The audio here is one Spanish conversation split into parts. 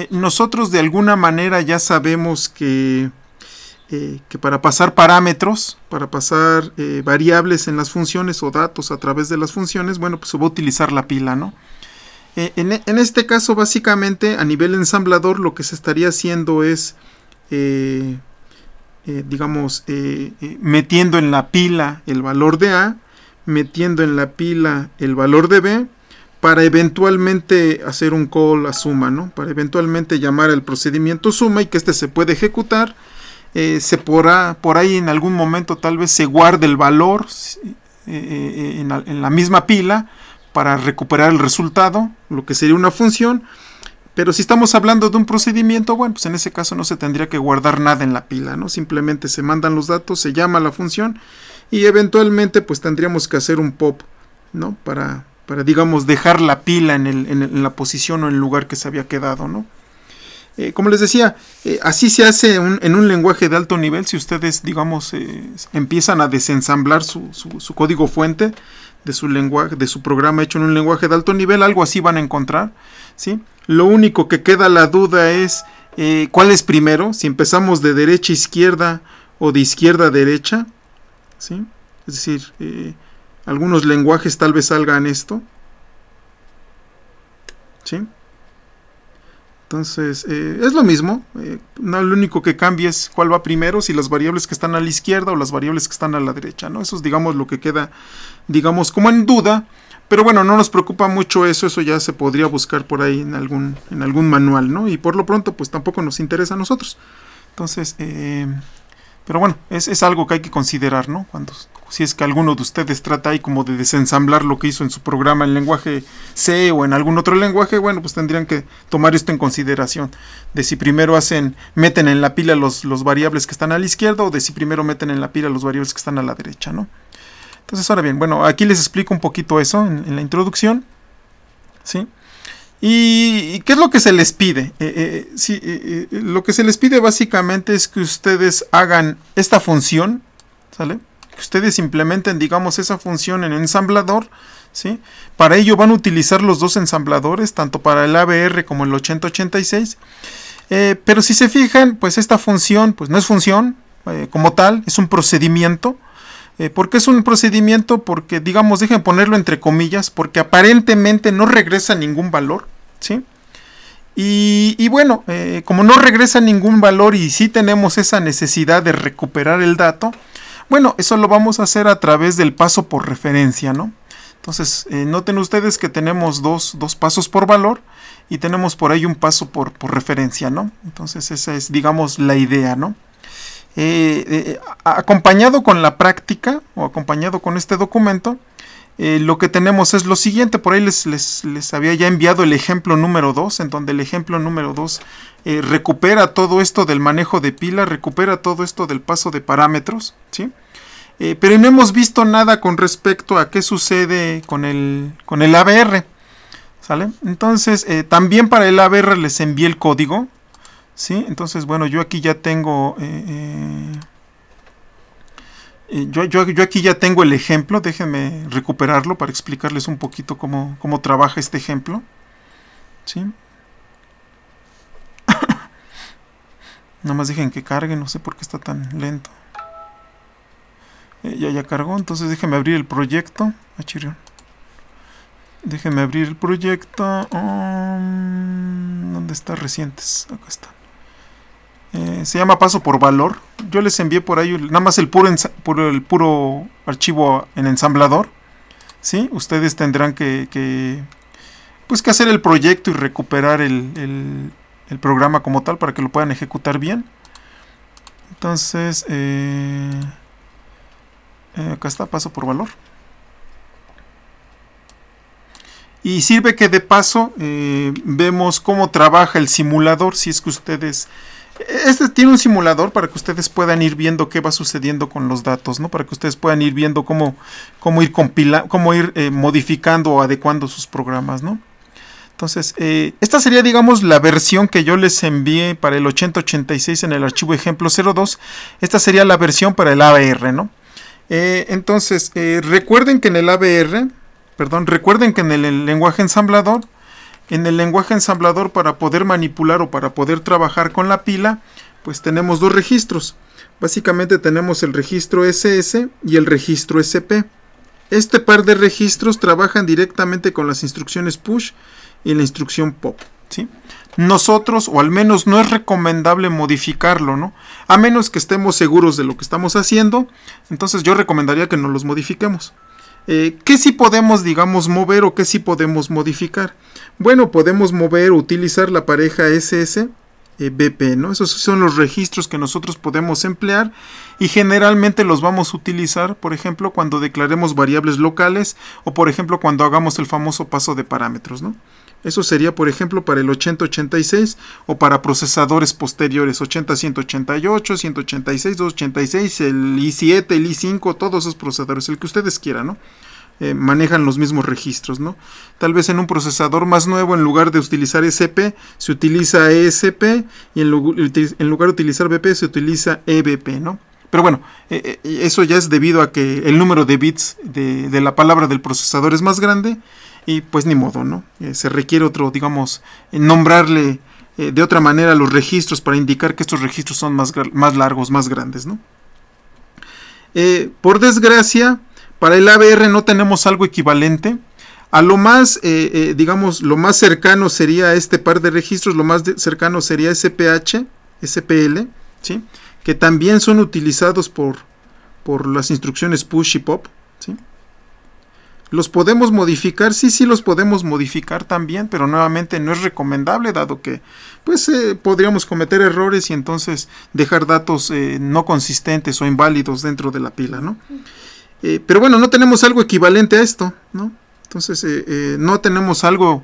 nosotros de alguna manera ya sabemos que para pasar parámetros, para pasar variables en las funciones o datos a través de las funciones, bueno, pues se va a utilizar la pila, ¿no? En este caso, básicamente, a nivel ensamblador, lo que se estaría haciendo es, digamos, metiendo en la pila el valor de A, metiendo en la pila el valor de B, para eventualmente hacer un call a suma, ¿no? Para eventualmente llamar al procedimiento suma y que este se puede ejecutar. Por ahí en algún momento tal vez se guarde el valor en la misma pila para recuperar el resultado, lo que sería una función. Pero si estamos hablando de un procedimiento, bueno, pues en ese caso no se tendría que guardar nada en la pila, ¿no? Simplemente se mandan los datos, se llama la función y eventualmente pues tendríamos que hacer un pop, ¿no? Para digamos dejar la pila en la posición o en el lugar que se había quedado, ¿no? Como les decía, así se hace en un lenguaje de alto nivel. Si ustedes, digamos, empiezan a desensamblar su código fuente de su lenguaje, de su programa hecho en un lenguaje de alto nivel, algo así van a encontrar, ¿sí? Lo único que queda la duda es cuál es primero, si empezamos de derecha a izquierda o de izquierda a derecha, ¿sí? Es decir, algunos lenguajes tal vez salgan esto, ¿sí? Entonces, es lo mismo, lo único que cambia es cuál va primero, si las variables que están a la izquierda o las variables que están a la derecha, ¿no? Eso es, digamos, lo que queda, digamos, como en duda, pero bueno, no nos preocupa mucho eso ya se podría buscar por ahí en algún manual, ¿no? Y por lo pronto, pues tampoco nos interesa a nosotros. Entonces, pero bueno, es algo que hay que considerar, ¿no? Si es que alguno de ustedes trata ahí como de desensamblar lo que hizo en su programa en lenguaje C o en algún otro lenguaje, bueno, pues tendrían que tomar esto en consideración, de si primero meten en la pila los variables que están a la izquierda o de si primero meten en la pila los variables que están a la derecha, ¿no? Entonces, ahora bien, bueno, aquí les explico un poquito eso en la introducción, ¿sí? ¿Y qué es lo que se les pide? Lo que se les pide básicamente es que ustedes hagan esta función, ¿sale? Que ustedes implementen, digamos, esa función en ensamblador, ¿sí? Para ello van a utilizar los dos ensambladores, tanto para el ABR como el 8086. Pero si se fijan, pues esta función, pues no es función como tal, es un procedimiento. ¿Por qué es un procedimiento? Porque, digamos, dejen ponerlo entre comillas, porque aparentemente no regresa ningún valor, ¿sí? Y bueno, como no regresa ningún valor y sí tenemos esa necesidad de recuperar el dato, bueno, eso lo vamos a hacer a través del paso por referencia, ¿no? Entonces, noten ustedes que tenemos dos pasos por valor y tenemos por ahí un paso por referencia, ¿no? Entonces, esa es, digamos, la idea, ¿no? Acompañado con la práctica o acompañado con este documento, lo que tenemos es lo siguiente. Por ahí les había ya enviado el ejemplo número 2, en donde el ejemplo número 2 recupera todo esto del manejo de pila, recupera todo esto del paso de parámetros, ¿sí? Pero no hemos visto nada con respecto a qué sucede con el ABR, ¿sale? Entonces, también para el ABR les envié el código, ¿sí? Entonces, bueno, yo aquí ya tengo yo aquí ya tengo el ejemplo. Déjenme recuperarlo para explicarles un poquito cómo trabaja este ejemplo, ¿sí? Nada más dejen que cargue, no sé por qué está tan lento. Ya cargó, entonces déjenme abrir el proyecto. Déjenme abrir el proyecto. ¿Dónde está? Recientes, acá está. Se llama paso por valor. Yo les envié por ahí nada más el puro archivo en ensamblador, ¿sí? Ustedes tendrán que hacer el proyecto y recuperar el programa como tal para que lo puedan ejecutar bien. Entonces, acá está, paso por valor. Y sirve que de paso vemos cómo trabaja el simulador. Si es que ustedes... Este tiene un simulador para que ustedes puedan ir viendo qué va sucediendo con los datos, ¿no? Para que ustedes puedan ir viendo cómo ir modificando o adecuando sus programas, ¿no? Entonces, esta sería, digamos, la versión que yo les envié para el 8086 en el archivo ejemplo 02. Esta sería la versión para el ABR, ¿no? Entonces, recuerden que en el lenguaje ensamblador, en el lenguaje ensamblador, para poder manipular o para poder trabajar con la pila, pues tenemos dos registros. Básicamente tenemos el registro SS y el registro SP. Este par de registros trabajan directamente con las instrucciones push y la instrucción pop, ¿sí? Nosotros, o al menos no es recomendable modificarlo, ¿no? A menos que estemos seguros de lo que estamos haciendo, entonces yo recomendaría que no los modifiquemos. ¿Qué sí podemos, digamos, mover o qué sí podemos modificar? Bueno, podemos mover o utilizar la pareja SS BP, ¿no? Esos son los registros que nosotros podemos emplear y generalmente los vamos a utilizar, por ejemplo, cuando declaremos variables locales o, por ejemplo, cuando hagamos el famoso paso de parámetros, ¿no? Eso sería, por ejemplo, para el 8086 o para procesadores posteriores, 80188, 186, 286, el i7, el i5, todos esos procesadores, el que ustedes quieran, ¿no? Manejan los mismos registros, ¿no? Tal vez en un procesador más nuevo, en lugar de utilizar SP, se utiliza ESP, y en lugar de utilizar BP, se utiliza EBP, ¿no? Pero bueno, eso ya es debido a que el número de bits de la palabra del procesador es más grande, y pues ni modo, ¿no? Se requiere otro, digamos, nombrarle de otra manera los registros para indicar que estos registros son más largos, más grandes, ¿no? Por desgracia, para el AVR no tenemos algo equivalente. A lo más, digamos, lo más cercano sería este par de registros, lo más cercano sería SPH, SPL, ¿sí? Que también son utilizados por las instrucciones push y pop, ¿sí? ¿Los podemos modificar? Sí, los podemos modificar también, pero nuevamente no es recomendable, dado que pues podríamos cometer errores y entonces dejar datos no consistentes o inválidos dentro de la pila, ¿no? Pero bueno, no tenemos algo equivalente a esto, ¿no? Entonces no tenemos algo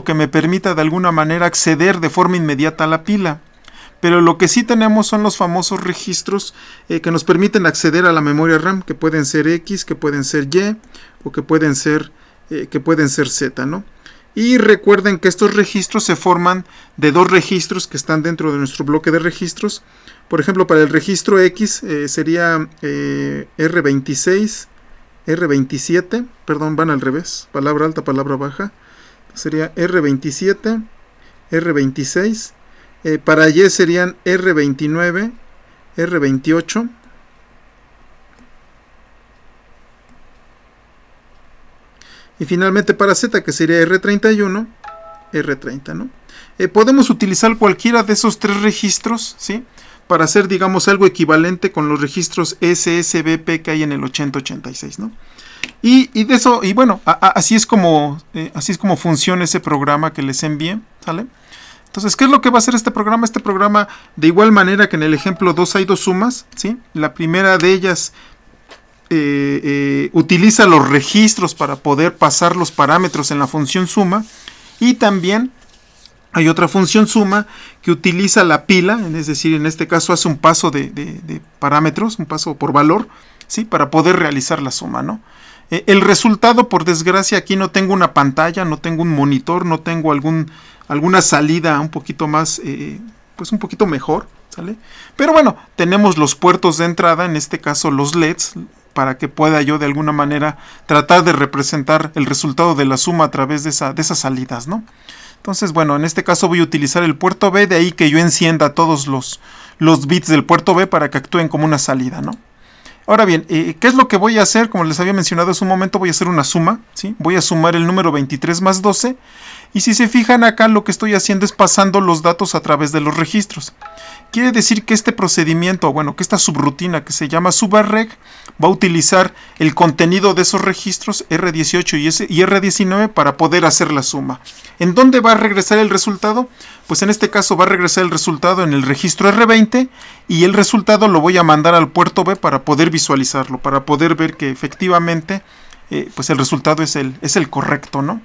que me permita de alguna manera acceder de forma inmediata a la pila. Pero lo que sí tenemos son los famosos registros que nos permiten acceder a la memoria RAM, que pueden ser X, que pueden ser Y o que pueden ser Z, ¿no? Y recuerden que estos registros se forman de dos registros que están dentro de nuestro bloque de registros. Por ejemplo, para el registro X sería R26, R27, perdón, van al revés, palabra alta, palabra baja. Sería R27, R26. Para Y serían R29, R28. Y finalmente para Z, que sería R31, R30, ¿no? Podemos utilizar cualquiera de esos tres registros, ¿sí? Para hacer, digamos, algo equivalente con los registros SSBP que hay en el 8086, ¿no? Y de eso, y bueno, así es como funciona ese programa que les envié, ¿sale? Entonces, ¿qué es lo que va a hacer este programa? Este programa, de igual manera que en el ejemplo 2 hay dos sumas, ¿sí? La primera de ellas utiliza los registros para poder pasar los parámetros en la función suma, y también hay otra función suma que utiliza la pila, es decir, en este caso hace un paso de parámetros, un paso por valor, ¿sí? Para poder realizar la suma, ¿no? El resultado, por desgracia, aquí no tengo una pantalla, no tengo un monitor, no tengo alguna salida un poquito más, pues un poquito mejor, ¿sale? Pero bueno, tenemos los puertos de entrada, en este caso los LEDs, para que pueda yo de alguna manera tratar de representar el resultado de la suma a través de esas salidas, ¿no? Entonces, bueno, en este caso voy a utilizar el puerto B, de ahí que yo encienda todos los bits del puerto B para que actúen como una salida, ¿no? Ahora bien, ¿qué es lo que voy a hacer? Como les había mencionado hace un momento, voy a hacer una suma, ¿sí? Voy a sumar el número 23 más 12, y si se fijan acá, lo que estoy haciendo es pasando los datos a través de los registros. Quiere decir que este procedimiento, bueno, que esta subrutina que se llama subarreg, va a utilizar el contenido de esos registros R18 y R19 para poder hacer la suma. ¿En dónde va a regresar el resultado? Pues en este caso va a regresar el resultado en el registro R20, y el resultado lo voy a mandar al puerto B para poder visualizarlo, para poder ver que efectivamente pues el resultado es el correcto, ¿no?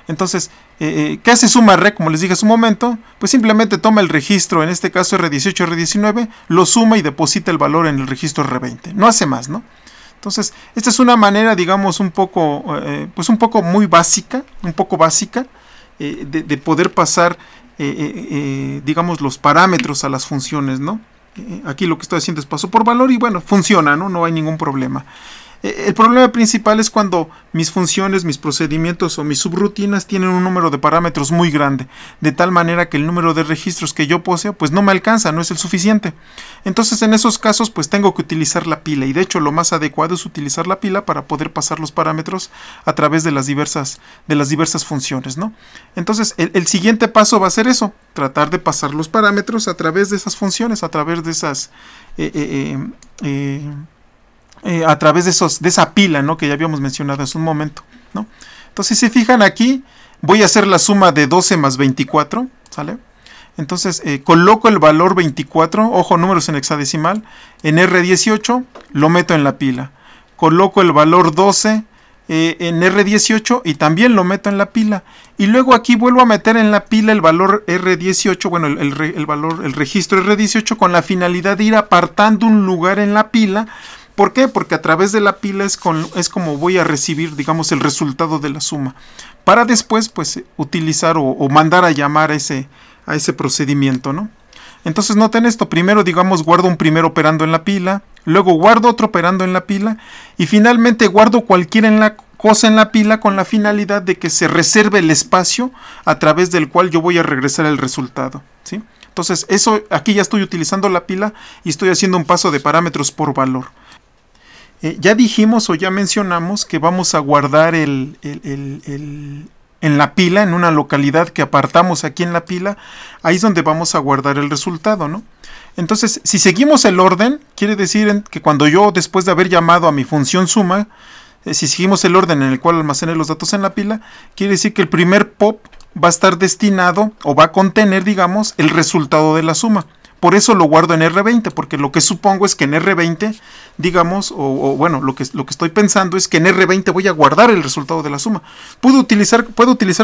Entonces, ¿qué hace sumarreg? Como les dije hace un momento, pues simplemente toma el registro, en este caso R18, R19, lo suma y deposita el valor en el registro R20. No hace más, ¿no? Entonces, esta es una manera, digamos, un poco muy básica, de poder pasar, digamos, los parámetros a las funciones, ¿no? Aquí lo que estoy haciendo es paso por valor y bueno, funciona, ¿no? No hay ningún problema. El problema principal es cuando mis funciones, mis procedimientos o mis subrutinas tienen un número de parámetros muy grande, de tal manera que el número de registros que yo poseo pues no me alcanza, no es el suficiente. Entonces en esos casos pues tengo que utilizar la pila, y de hecho lo más adecuado es utilizar la pila para poder pasar los parámetros a través de las diversas funciones, ¿no? Entonces el siguiente paso va a ser eso, tratar de pasar los parámetros a través de esas funciones, a través de esas a través de esa pila, ¿no?, que ya habíamos mencionado hace un momento, ¿no? Entonces, si se fijan aquí, voy a hacer la suma de 12 más 24, ¿sale? Entonces, coloco el valor 24, ojo, números en hexadecimal, en R18, lo meto en la pila. Coloco el valor 12 en R18 y también lo meto en la pila. Y luego aquí vuelvo a meter en la pila el valor R18, bueno, el registro R18, con la finalidad de ir apartando un lugar en la pila. ¿Por qué? Porque a través de la pila es como voy a recibir, digamos, el resultado de la suma, para después pues utilizar o mandar a llamar a ese procedimiento, ¿no? Entonces noten esto, primero digamos guardo un primer operando en la pila, luego guardo otro operando en la pila y finalmente guardo cualquier cosa en la pila con la finalidad de que se reserve el espacio a través del cual yo voy a regresar el resultado, ¿sí? Entonces eso, aquí ya estoy utilizando la pila y estoy haciendo un paso de parámetros por valor. Ya dijimos o ya mencionamos que vamos a guardar en la pila, en una localidad que apartamos aquí en la pila, ahí es donde vamos a guardar el resultado, ¿no? Entonces, si seguimos el orden, quiere decir que cuando yo, después de haber llamado a mi función suma, si seguimos el orden en el cual almacené los datos en la pila, quiere decir que el primer pop va a estar destinado o va a contener, digamos, el resultado de la suma. Por eso lo guardo en R20, porque lo que supongo es que en R20, digamos, bueno, lo que estoy pensando es que en R20 voy a guardar el resultado de la suma. ¿Puedo utilizar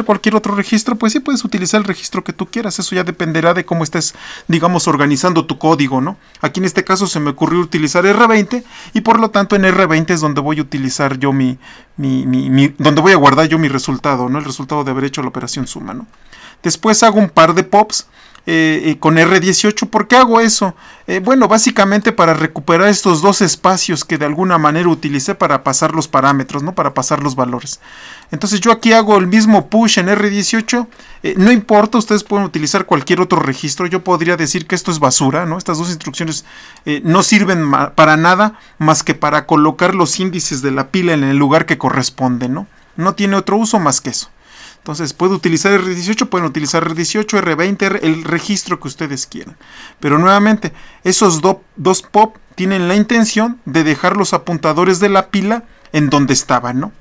cualquier otro registro? Pues sí, puedes utilizar el registro que tú quieras. Eso ya dependerá de cómo estés, digamos, organizando tu código, ¿no? Aquí en este caso se me ocurrió utilizar R20 y por lo tanto en R20 es donde voy a utilizar yo donde voy a guardar yo mi resultado, ¿no? El resultado de haber hecho la operación suma, ¿no? Después hago un par de pops con R18. ¿Por qué hago eso? Bueno, básicamente para recuperar estos dos espacios que de alguna manera utilicé para pasar los parámetros, ¿no? Para pasar los valores. Entonces yo aquí hago el mismo push en R18. No importa, ustedes pueden utilizar cualquier otro registro. Yo podría decir que esto es basura, ¿no? Estas dos instrucciones no sirven para nada más que para colocar los índices de la pila en el lugar que corresponde, ¿no? No tiene otro uso más que eso. Entonces, pueden utilizar R18, pueden utilizar R18, R20, el registro que ustedes quieran. Pero nuevamente, esos dos pop tienen la intención de dejar los apuntadores de la pila en donde estaban, ¿no?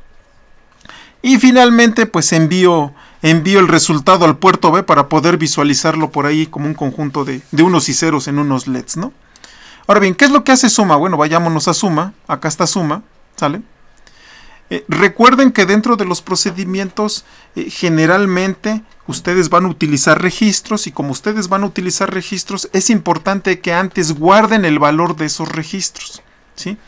Y finalmente, pues envío el resultado al puerto B para poder visualizarlo por ahí como un conjunto de unos y ceros en unos LEDs, ¿no? Ahora bien, ¿qué es lo que hace suma? Bueno, vayámonos a suma. Acá está suma, ¿sale? Recuerden que dentro de los procedimientos generalmente ustedes van a utilizar registros, y como ustedes van a utilizar registros es importante que antes guarden el valor de esos registros, ¿sí?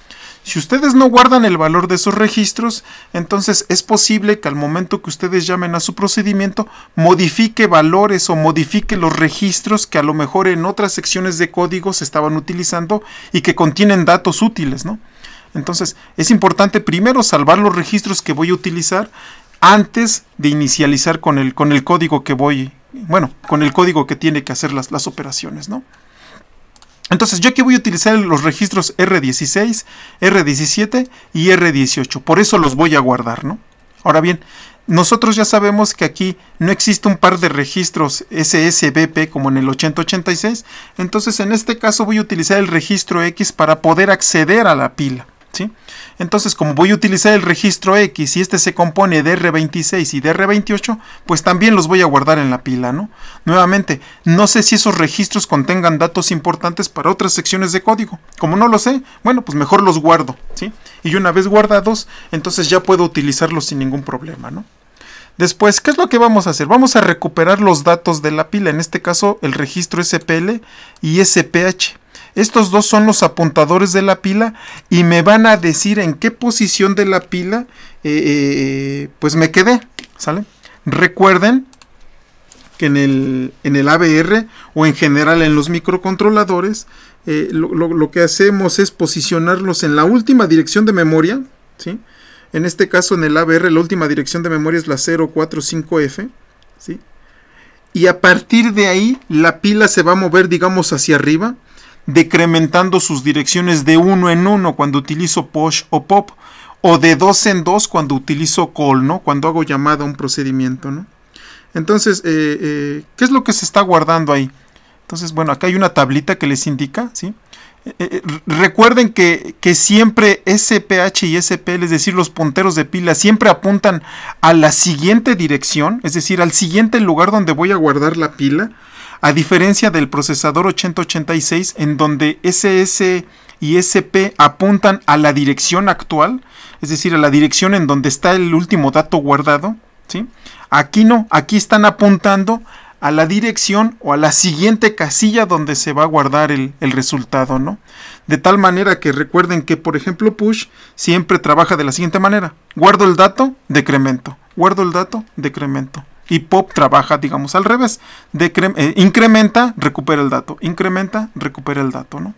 Si ustedes no guardan el valor de esos registros, entonces es posible que al momento que ustedes llamen a su procedimiento modifique valores o modifique los registros que a lo mejor en otras secciones de código se estaban utilizando y que contienen datos útiles, ¿no? Entonces, es importante primero salvar los registros que voy a utilizar antes de inicializar con el código que con el código que tiene que hacer las operaciones, ¿no? Entonces, yo aquí voy a utilizar los registros R16, R17 y R18. Por eso los voy a guardar, ¿no? Ahora bien, nosotros ya sabemos que aquí no existe un par de registros SSBP como en el 8086. Entonces, en este caso voy a utilizar el registro X para poder acceder a la pila, ¿sí? Entonces, como voy a utilizar el registro X y este se compone de R26 y de R28, pues también los voy a guardar en la pila, ¿no? Nuevamente, no sé si esos registros contengan datos importantes para otras secciones de código. Como no lo sé, bueno, pues mejor los guardo, ¿sí? Y una vez guardados, entonces ya puedo utilizarlos sin ningún problema, ¿no? Después, ¿qué es lo que vamos a hacer? Vamos a recuperar los datos de la pila, en este caso el registro SPL y SPH. Estos dos son los apuntadores de la pila y me van a decir en qué posición de la pila pues me quedé, ¿sale? Recuerden que en el ABR o en general en los microcontroladores lo que hacemos es posicionarlos en la última dirección de memoria, ¿sí? En este caso, en el ABR, la última dirección de memoria es la 045F, ¿sí? Y a partir de ahí, la pila se va a mover, digamos, hacia arriba, decrementando sus direcciones de 1 en 1 cuando utilizo push o pop, o de 2 en 2 cuando utilizo call, ¿no? Cuando hago llamada a un procedimiento, ¿no? Entonces, ¿qué es lo que se está guardando ahí? Entonces, bueno, acá hay una tablita que les indica, ¿sí? Recuerden que siempre SPH y SPL, es decir, los punteros de pila, siempre apuntan a la siguiente dirección, es decir, al siguiente lugar donde voy a guardar la pila, a diferencia del procesador 8086, en donde SS y SP apuntan a la dirección actual, es decir, a la dirección en donde está el último dato guardado, ¿sí? Aquí no, aquí están apuntando a la dirección o a la siguiente casilla donde se va a guardar el resultado, ¿no? De tal manera que recuerden que, por ejemplo, push siempre trabaja de la siguiente manera: guardo el dato, decremento, guardo el dato, decremento. Y pop trabaja, digamos, al revés: incrementa, recupera el dato, incrementa, recupera el dato, ¿no?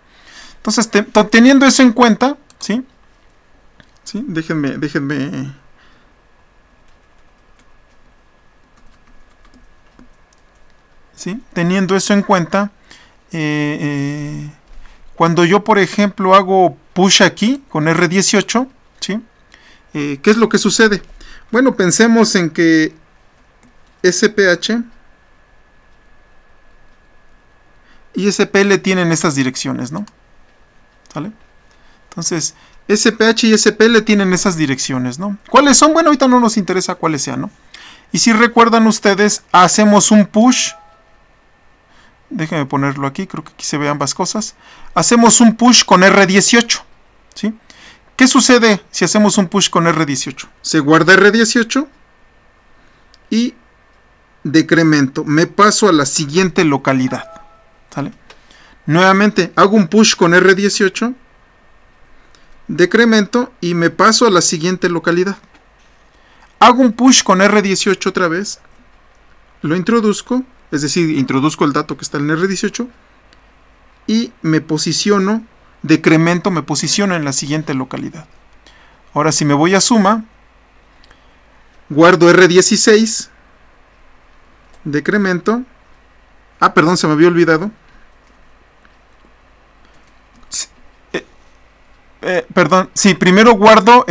Entonces, teniendo eso en cuenta, ¿sí? ¿Sí? Déjenme ¿sí? Teniendo eso en cuenta, cuando yo, por ejemplo, hago push aquí con R18, ¿sí? ¿Qué es lo que sucede? Bueno, pensemos en que SPH y SPL tienen estas direcciones, ¿no? ¿Sale? Entonces, SPH y SPL tienen esas direcciones, ¿no? ¿Cuáles son? Bueno, ahorita no nos interesa cuáles sean, ¿no? Y si recuerdan ustedes, hacemos un push. Déjenme ponerlo aquí, creo que aquí se ve ambas cosas. Hacemos un push con R18, ¿sí? ¿Qué sucede si hacemos un push con R18? Se guarda R18 y decremento. Me paso a la siguiente localidad, ¿sale? Nuevamente hago un push con R18, decremento y me paso a la siguiente localidad. Hago un push con R18 otra vez, lo introduzco. Es decir, introduzco el dato que está en R18 y me posiciono, decremento, me posiciono en la siguiente localidad. Ahora, si me voy a suma, guardo R16, decremento. Ah, perdón, se me había olvidado. Perdón, sí, primero guardo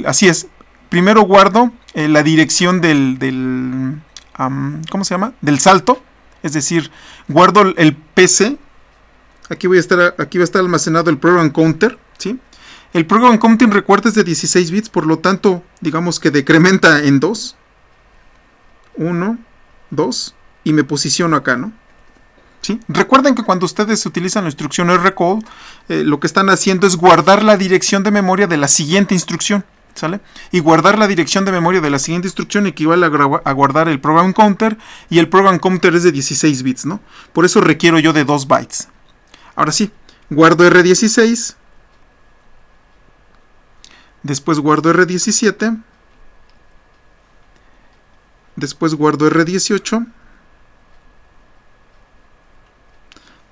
así es. Primero guardo la dirección del ¿cómo se llama? Del salto, es decir, guardo el PC. Aquí va a estar almacenado el program counter, ¿sí? El program counter, recuerda, es de 16 bits, por lo tanto, digamos que decrementa en 2. 1, 2, y me posiciono acá, ¿no? ¿Sí? Recuerden que cuando ustedes utilizan la instrucción rcall, lo que están haciendo es guardar la dirección de memoria de la siguiente instrucción, ¿sale? Y guardar la dirección de memoria de la siguiente instrucción equivale a guardar el program counter, y el program counter es de 16 bits, ¿no? Por eso requiero yo de 2 bytes. Ahora sí, guardo R16, después guardo R17, después guardo R18,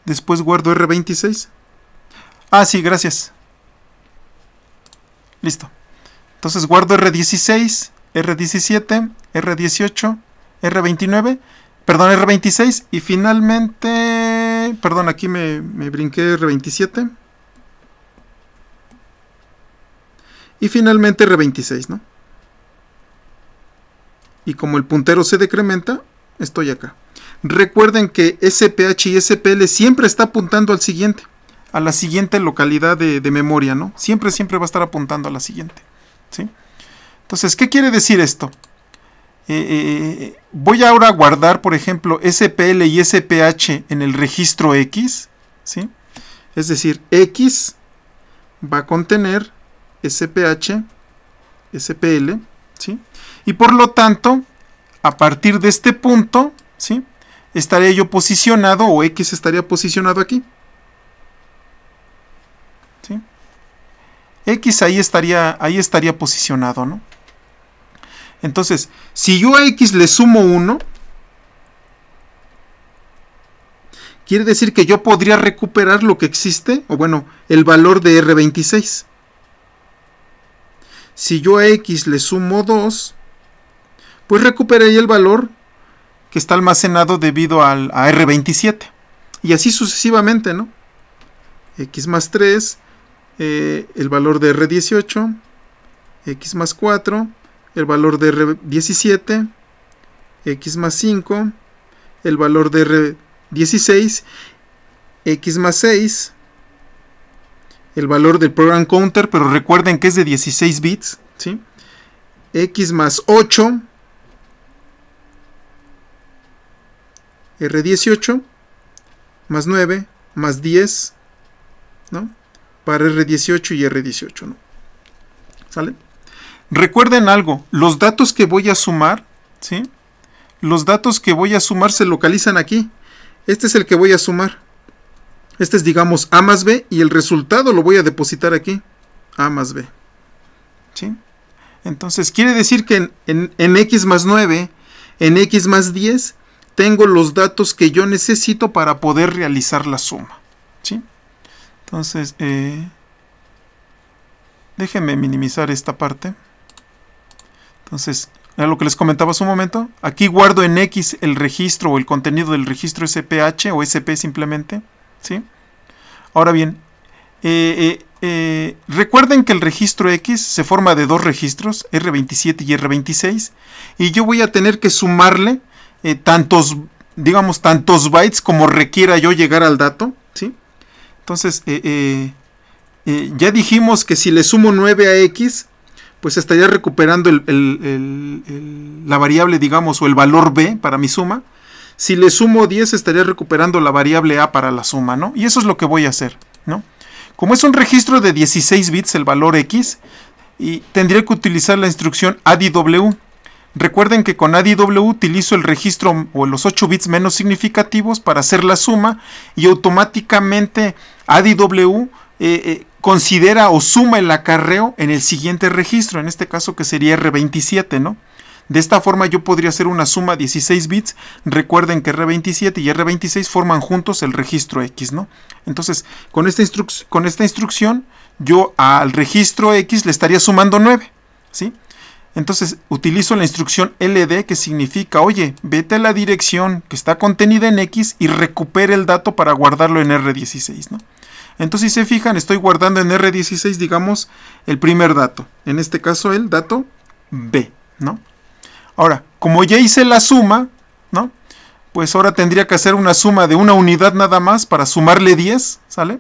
después guardo R26. Ah, sí, gracias. Listo. Entonces guardo R16, R17, R18, R29, perdón, R26 y finalmente, perdón, aquí me brinqué R27 y finalmente R26, ¿no? Y como el puntero se decrementa, estoy acá. Recuerden que SPH y SPL siempre está apuntando al siguiente, a la siguiente localidad de memoria, ¿no? Siempre va a estar apuntando a la siguiente, ¿sí? Entonces, ¿qué quiere decir esto? Voy ahora a guardar, por ejemplo, SPL y SPH en el registro X, ¿sí? Es decir, X va a contener SPH, SPL, ¿sí? Y por lo tanto, a partir de este punto, ¿sí?, estaría yo posicionado, o X estaría posicionado aquí, ¿sí? X ahí estaría posicionado, ¿no? Entonces, si yo a X le sumo 1, quiere decir que yo podría recuperar lo que existe, o bueno, el valor de R26. si yo a X le sumo 2, pues recuperaría el valor que está almacenado debido a R27. Y así sucesivamente, ¿no? X más 3, el valor de R18, X más 4, el valor de R17, X más 5, el valor de R16, X más 6, el valor del program counter, pero recuerden que es de 16 bits, ¿sí? X más 8, R18, más 9, más 10, ¿no? Para R18 y R18, ¿no? ¿Sale? Recuerden algo, los datos que voy a sumar, ¿sí? Los datos que voy a sumar se localizan aquí. Este es el que voy a sumar. Este es, digamos, A más B, y el resultado lo voy a depositar aquí. A más B. ¿Sí? Entonces, quiere decir que en X más 9, en X más 10, tengo los datos que yo necesito para poder realizar la suma. ¿Sí? Entonces, déjenme minimizar esta parte. Entonces, era lo que les comentaba hace un momento. Aquí guardo en X el registro o el contenido del registro SPH o SP simplemente. ¿Sí? Ahora bien, recuerden que el registro X se forma de dos registros, R27 y R26, y yo voy a tener que sumarle tantos bytes como requiera yo llegar al dato, ¿sí? Entonces, ya dijimos que si le sumo 9 a X, pues estaría recuperando la variable, digamos, o el valor B para mi suma. Si le sumo 10, estaría recuperando la variable A para la suma, ¿no? Y eso es lo que voy a hacer, ¿no? Como es un registro de 16 bits el valor X, y tendría que utilizar la instrucción ADW. Recuerden que con ADW utilizo el registro o los 8 bits menos significativos para hacer la suma, y automáticamente ADW considera o suma el acarreo en el siguiente registro, en este caso que sería R27, ¿no? De esta forma yo podría hacer una suma 16 bits. Recuerden que R27 y R26 forman juntos el registro X, ¿no? Entonces, con esta instrucción, yo al registro X le estaría sumando 9, ¿sí? Entonces, utilizo la instrucción LD, que significa, oye, vete a la dirección que está contenida en X y recupere el dato para guardarlo en R16, ¿no? Entonces, si se fijan, estoy guardando en R16, digamos, el primer dato. En este caso, el dato B, ¿no? Ahora, como ya hice la suma, ¿no? Pues ahora tendría que hacer una suma de una unidad nada más para sumarle 10, ¿sale?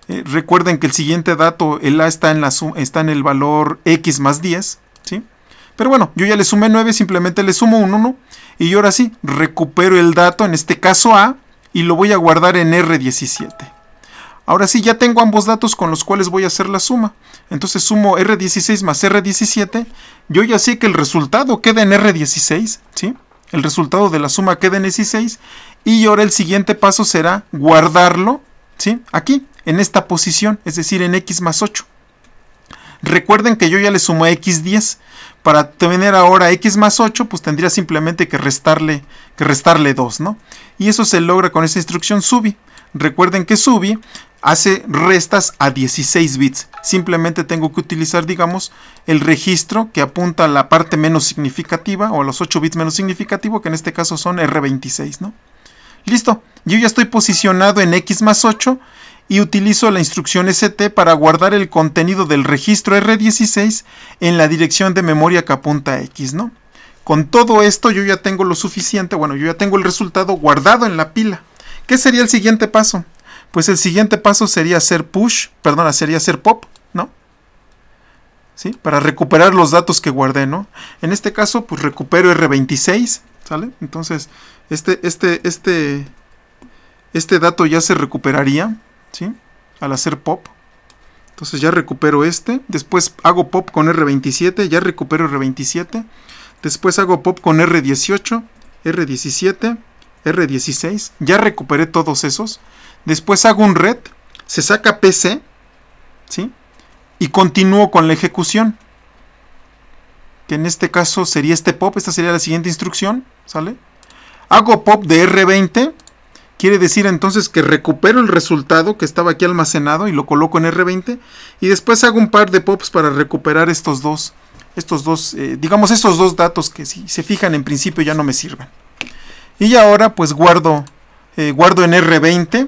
Recuerden que el siguiente dato, el A está en el valor X más 10, ¿sí? Pero bueno, yo ya le sumé 9, simplemente le sumo un 1, y ahora sí, recupero el dato, en este caso A, y lo voy a guardar en R17. Ahora sí, ya tengo ambos datos con los cuales voy a hacer la suma. Entonces sumo R16 más R17. Yo ya sé que el resultado queda en R16, ¿sí? El resultado de la suma queda en 16. Y ahora el siguiente paso será guardarlo, ¿sí? Aquí, en esta posición, es decir, en X más 8. Recuerden que yo ya le sumé X10. Para tener ahora X más 8, pues tendría simplemente que restarle 2, ¿no? Y eso se logra con esa instrucción SUBI. Recuerden que SUBI hace restas a 16 bits. Simplemente tengo que utilizar, digamos, el registro que apunta a la parte menos significativa, o a los 8 bits menos significativos, que en este caso son R26, ¿no? Listo, yo ya estoy posicionado en X más 8 y utilizo la instrucción ST para guardar el contenido del registro R16 en la dirección de memoria que apunta a X, ¿no? Con todo esto yo ya tengo lo suficiente, bueno, yo ya tengo el resultado guardado en la pila. ¿Qué sería el siguiente paso? Pues el siguiente paso sería hacer pop, ¿no? ¿Sí? Para recuperar los datos que guardé, ¿no? En este caso, pues recupero R26, ¿sale? Entonces, este dato ya se recuperaría, ¿sí? Al hacer pop. Entonces ya recupero después hago pop con R27, ya recupero R27. Después hago pop con R18, R17, R16, ya recuperé todos esos. Después hago un ret, se saca PC, ¿sí? Y continúo con la ejecución, que en este caso sería pop, esta sería la siguiente instrucción, ¿sale? Hago pop de R20, Quiere decir entonces que recupero el resultado que estaba aquí almacenado y lo coloco en R20 y después hago un par de pops para recuperar estos dos datos que si se fijan en principio ya no me sirven. Y ahora pues guardo en R20.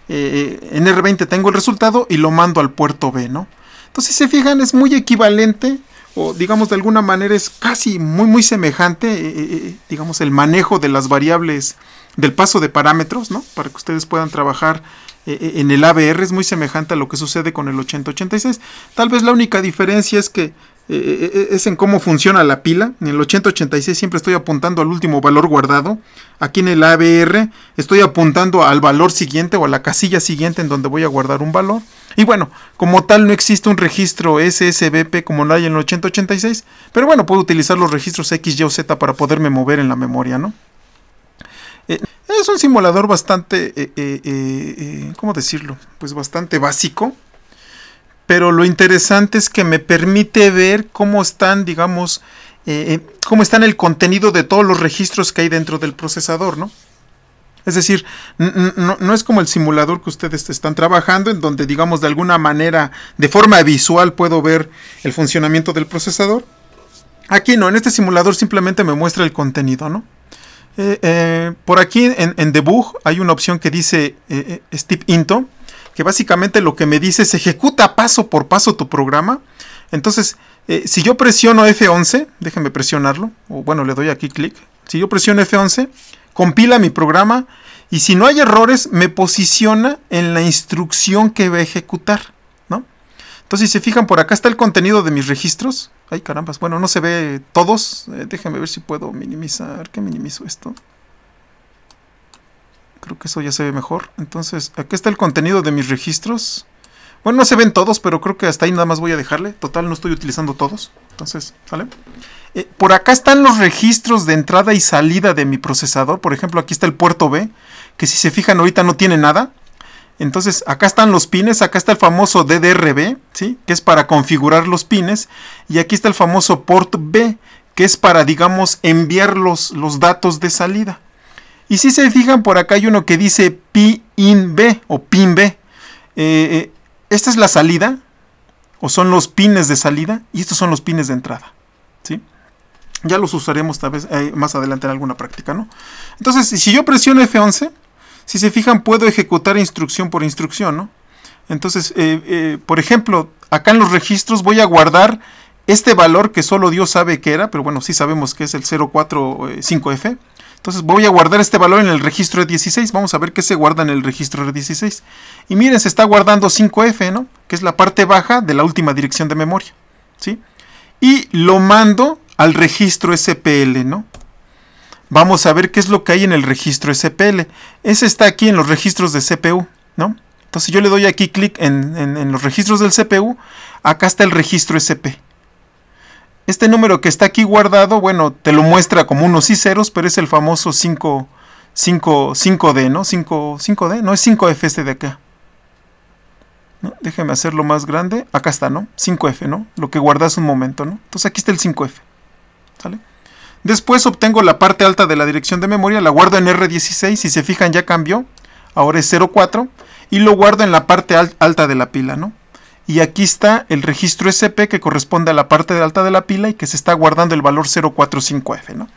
En R20 tengo el resultado y lo mando al puerto B, ¿no? Entonces, si se fijan, es muy equivalente, o digamos de alguna manera es casi muy semejante, digamos, el manejo de las variables del paso de parámetros, ¿no? Para que ustedes puedan trabajar en el ABR, es muy semejante a lo que sucede con el 8086. Tal vez la única diferencia es que es en cómo funciona la pila. En el 8086 siempre estoy apuntando al último valor guardado. Aquí en el ABR estoy apuntando al valor siguiente o a la casilla siguiente en donde voy a guardar un valor. Y bueno, como tal no existe un registro SSBP como lo hay en el 8086, pero bueno, puedo utilizar los registros X, Y o Z para poderme mover en la memoria, ¿no? Es un simulador bastante, ¿cómo decirlo? Pues bastante básico, pero lo interesante es que me permite ver cómo están, digamos, cómo está el contenido de todos los registros que hay dentro del procesador, ¿no? Es decir, no es como el simulador que ustedes están trabajando, en donde, digamos, de alguna manera, de forma visual, puedo ver el funcionamiento del procesador. Aquí no, en este simulador simplemente me muestra el contenido, ¿no? Por aquí en Debug hay una opción que dice Step Into, que básicamente lo que me dice es ejecuta paso por paso tu programa. Entonces, si yo presiono F11, déjenme presionarlo, o bueno, le doy aquí clic. Si yo presiono F11, compila mi programa y si no hay errores, me posiciona en la instrucción que va a ejecutar, ¿no? Entonces, si se fijan, por acá está el contenido de mis registros. Ay, carambas, bueno, no se ve todos. Déjenme ver si puedo minimizar. ¿Qué minimizo esto? Creo que eso ya se ve mejor. Entonces, aquí está el contenido de mis registros. Bueno, no se ven todos, pero creo que hasta ahí nada más voy a dejarle. Total, no estoy utilizando todos. Entonces, ¿vale? Por acá están los registros de entrada y salida de mi procesador. Por ejemplo, aquí está el puerto B, que si se fijan ahorita no tiene nada. Entonces, acá están los pines, acá está el famoso DDRB, ¿sí? Que es para configurar los pines. Y aquí está el famoso port B, que es para, digamos, enviar los datos de salida. Y si se fijan, por acá hay uno que dice PIN B o PIN B. Esta es la salida, o son los pines de salida, y estos son los pines de entrada, ¿sí? Ya los usaremos tal vez más adelante en alguna práctica, ¿no? Entonces, si yo presiono F11, si se fijan, puedo ejecutar instrucción por instrucción, ¿no? Entonces, por ejemplo, acá en los registros voy a guardar este valor que solo Dios sabe qué era, pero bueno, sí sabemos que es el 045F. Entonces voy a guardar este valor en el registro E16. Vamos a ver qué se guarda en el registro E16. Y miren, se está guardando 5F, ¿no? Que es la parte baja de la última dirección de memoria, ¿sí? Y lo mando al registro SPL, ¿no? Vamos a ver qué es lo que hay en el registro SPL. Ese está aquí en los registros de CPU, ¿no? Entonces yo le doy aquí clic en los registros del CPU. Acá está el registro SP. Este número que está aquí guardado, bueno, te lo muestra como unos y ceros, pero es el famoso 5D, ¿no? 5D, no es 5F este de acá. ¿No? Déjeme hacerlo más grande. Acá está, ¿no? 5F, ¿no? Lo que guardas un momento, ¿no? Entonces aquí está el 5F. ¿Sale? Después obtengo la parte alta de la dirección de memoria, la guardo en R16, si se fijan ya cambió, ahora es 04, y lo guardo en la parte alta de la pila, ¿no? Y aquí está el registro SP que corresponde a la parte alta de la pila y que se está guardando el valor 045F, ¿no?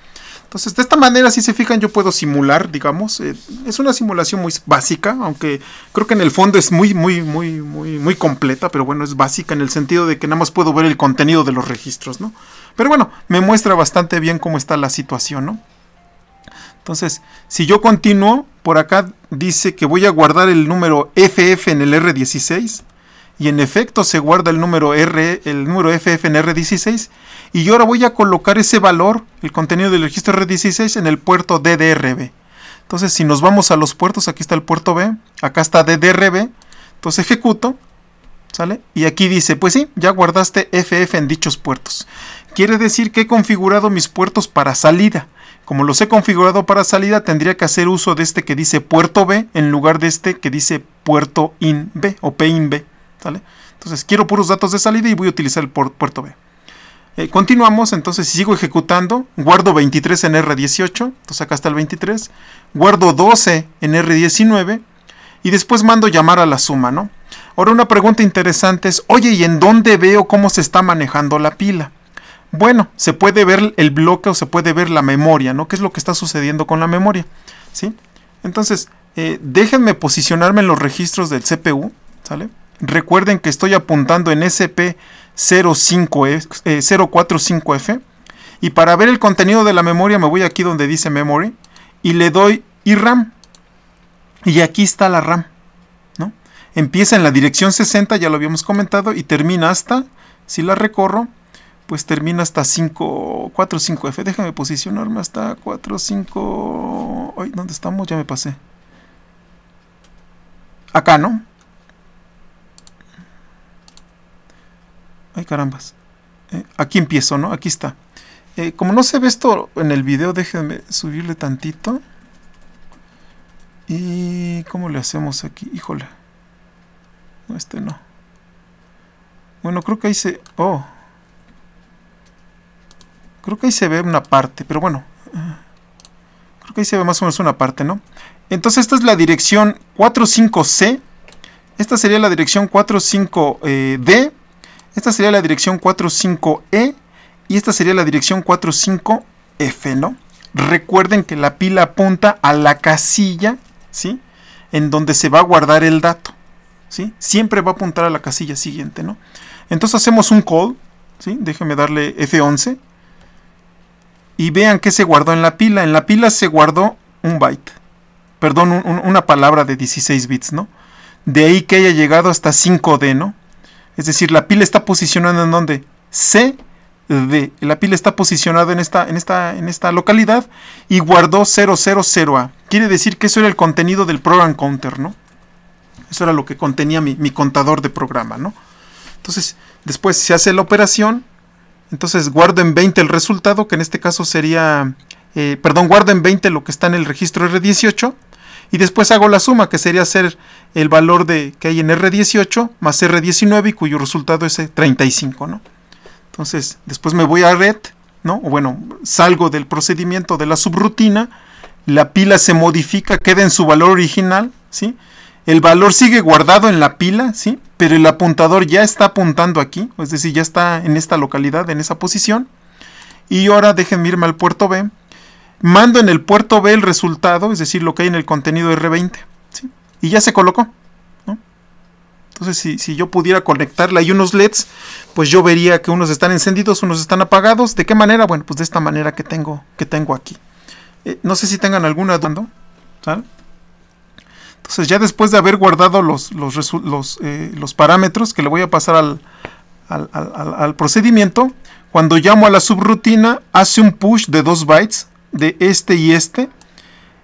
Entonces, de esta manera, si se fijan, yo puedo simular, digamos, es una simulación muy básica, aunque creo que en el fondo es muy completa, pero bueno, es básica en el sentido de que nada más puedo ver el contenido de los registros, ¿no? Pero bueno, me muestra bastante bien cómo está la situación, ¿no? Entonces, si yo continúo, por acá dice que voy a guardar el número FF en el R16, y en efecto se guarda el número FF en R16, y yo ahora voy a colocar ese valor, el contenido del registro R16, en el puerto DDRB. Entonces, si nos vamos a los puertos, aquí está el puerto B, acá está DDRB, entonces ejecuto, ¿sale? Y aquí dice, pues sí, ya guardaste FF en dichos puertos. Quiere decir que he configurado mis puertos para salida. Como los he configurado para salida, tendría que hacer uso de este que dice puerto B, en lugar de este que dice puerto IN B o PIN B, ¿sale? Entonces, quiero puros datos de salida y voy a utilizar el puerto B. Continuamos, entonces si sigo ejecutando, guardo 23 en R18, entonces acá está el 23, guardo 12 en R19 y después mando llamar a la suma, ¿no? Ahora una pregunta interesante es, oye, ¿y en dónde veo cómo se está manejando la pila? Bueno, se puede ver el bloque o se puede ver la memoria, ¿no? ¿Qué es lo que está sucediendo con la memoria? ¿Sí? Entonces, déjenme posicionarme en los registros del CPU, ¿sale? Recuerden que estoy apuntando en SP05F y para ver el contenido de la memoria me voy aquí donde dice Memory y le doy IRAM y aquí está la RAM, ¿no? Empieza en la dirección 60, ya lo habíamos comentado, y termina hasta, si la recorro, pues termina hasta 45F. Déjame posicionarme hasta 45... Ay, ¿dónde estamos? Ya me pasé. Acá, ¿no? Ay, carambas. Aquí empiezo, ¿no? Aquí está. Como no se ve esto en el video, déjenme subirle tantito. ¿Y cómo le hacemos aquí? Híjole. No, este no. Bueno, creo que ahí se... Oh. Creo que ahí se ve una parte, pero bueno. Creo que ahí se ve más o menos una parte, ¿no? Entonces esta es la dirección 45C. Esta sería la dirección 45D. Esta sería la dirección 45E. Y esta sería la dirección 45F, ¿no? Recuerden que la pila apunta a la casilla, ¿sí? En donde se va a guardar el dato, ¿sí? Siempre va a apuntar a la casilla siguiente, ¿no? Entonces hacemos un call, ¿sí? Déjenme darle F11. Y vean que se guardó en la pila. En la pila se guardó un byte. Perdón, una palabra de 16 bits, ¿no? De ahí que haya llegado hasta 5D, ¿no? Es decir, la pila está posicionada en donde C, D. La pila está posicionada en esta localidad y guardó 000A. Quiere decir que eso era el contenido del program counter, ¿no? Eso era lo que contenía mi contador de programa, ¿no? Entonces, después se hace la operación. Entonces guardo en 20 el resultado, que en este caso sería... guardo en 20 lo que está en el registro R18. Y después hago la suma, que sería hacer el valor que hay en R18 más R19, y cuyo resultado es 35, ¿no? Entonces, después me voy a red, ¿no? O bueno, salgo del procedimiento de la subrutina, la pila se modifica, queda en su valor original, ¿sí? El valor sigue guardado en la pila, ¿sí? Pero el apuntador ya está apuntando aquí, es decir, ya está en esta localidad, en esa posición. Y ahora déjenme irme al puerto B. Mando en el puerto B el resultado, es decir, lo que hay en el contenido R20, ¿sí? Y ya se colocó, ¿no? Entonces, si yo pudiera conectarle ahí unos LEDs, pues yo vería que unos están encendidos, unos están apagados. ¿De qué manera? Bueno, pues de esta manera que tengo aquí. No sé si tengan alguna duda, ¿sale? Entonces, ya después de haber guardado los parámetros que le voy a pasar al procedimiento, cuando llamo a la subrutina, hace un push de 2 bytes de este y este.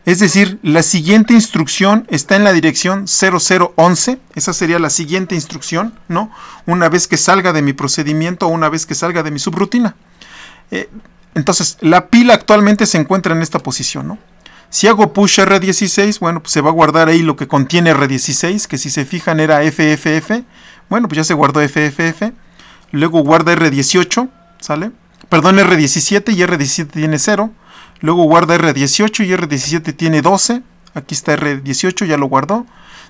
Es decir, la siguiente instrucción está en la dirección 0011. Esa sería la siguiente instrucción, ¿no? Una vez que salga de mi procedimiento o una vez que salga de mi subrutina. Entonces, la pila actualmente se encuentra en esta posición, ¿no? Si hago push R16, bueno, pues se va a guardar ahí lo que contiene R16, que si se fijan era FFF. Bueno, pues ya se guardó FFF. Luego guarda R18, ¿sale? Perdón, R17 y R17 tiene 0. Luego guarda R18 y R17 tiene 12. Aquí está R18, ya lo guardó.